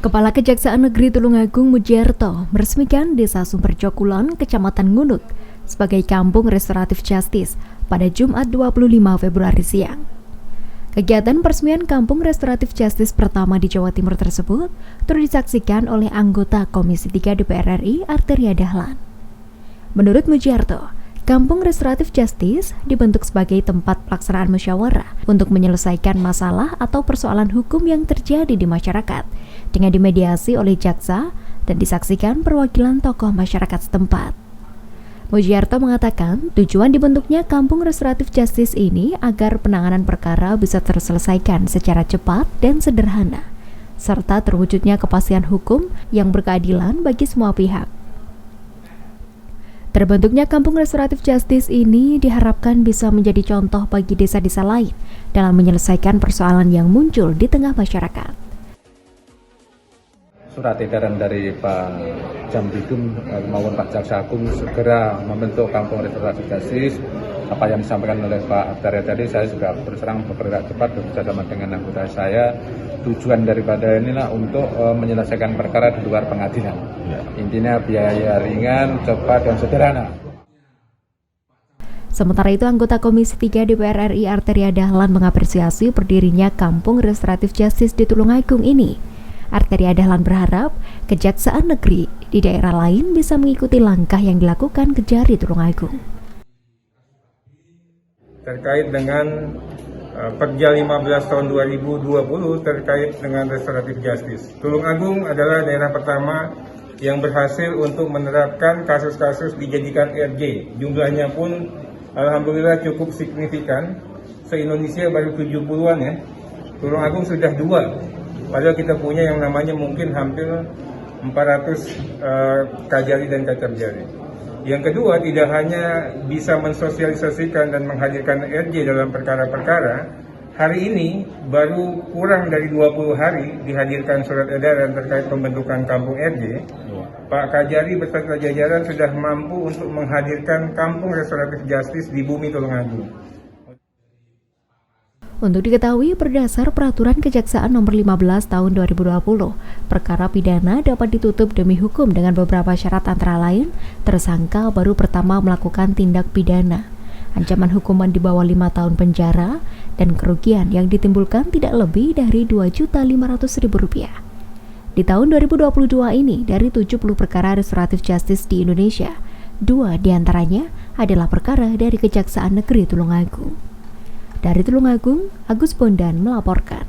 Kepala Kejaksaan Negeri Tulungagung Mujiarto meresmikan Desa Sumberjo Kulon, Kecamatan Ngunut, sebagai Kampung Restoratif Justice pada Jumat 25 Februari siang. Kegiatan peresmian Kampung Restoratif Justice pertama di Jawa Timur tersebut turut disaksikan oleh anggota Komisi 3 DPR RI Arteria Dahlan. Menurut Mujiarto, Kampung Restoratif Justice dibentuk sebagai tempat pelaksanaan musyawarah untuk menyelesaikan masalah atau persoalan hukum yang terjadi di masyarakat dengan dimediasi oleh jaksa dan disaksikan perwakilan tokoh masyarakat setempat. Mujiarto mengatakan tujuan dibentuknya Kampung Restoratif Justice ini agar penanganan perkara bisa terselesaikan secara cepat dan sederhana, serta terwujudnya kepastian hukum yang berkeadilan bagi semua pihak. Terbentuknya Kampung Restoratif Justice ini diharapkan bisa menjadi contoh bagi desa-desa lain dalam menyelesaikan persoalan yang muncul di tengah masyarakat. Surat edaran dari Pak Jambidum maupun Pak Jaksa Agung segera membentuk Kampung Restoratif Justice. Apa yang disampaikan oleh Pak Arteria tadi, saya juga berserang bergerak cepat bersama dengan anggota saya. Tujuan daripada inilah untuk menyelesaikan perkara di luar pengadilan. Intinya biaya ringan, cepat, dan sederhana. Sementara itu, anggota Komisi 3 DPR RI Arteria Dahlan mengapresiasi berdirinya Kampung Restoratif Justice di Tulungagung ini. Arteria Dahlan berharap Kejaksaan Negeri di daerah lain bisa mengikuti langkah yang dilakukan Kejari Tulungagung. Terkait dengan Perja 15 tahun 2020 terkait dengan Restoratif Justice. Tulungagung adalah daerah pertama yang berhasil untuk menerapkan kasus-kasus dijadikan RJ. Jumlahnya pun alhamdulillah cukup signifikan. Se-Indonesia baru 70-an ya. Tulungagung sudah 2. Padahal kita punya yang namanya mungkin hampir 400 kajari dan kacamjari. Yang kedua, tidak hanya bisa mensosialisasikan dan menghadirkan RJ dalam perkara-perkara, hari ini baru kurang dari 20 hari dihadirkan surat edaran terkait pembentukan Kampung RJ. Pak Kajari beserta jajaran sudah mampu untuk menghadirkan Kampung Restoratif Justice di bumi Tulungagung. Untuk diketahui, berdasar Peraturan Kejaksaan Nomor 15 Tahun 2020, perkara pidana dapat ditutup demi hukum dengan beberapa syarat antara lain, tersangka baru pertama melakukan tindak pidana, ancaman hukuman di bawah 5 tahun penjara, dan kerugian yang ditimbulkan tidak lebih dari Rp2.500.000. Di tahun 2022 ini, dari 70 perkara restoratif justice di Indonesia, 2 diantaranya adalah perkara dari Kejaksaan Negeri Tulungagung. Dari Tulungagung, Agus Bondan melaporkan.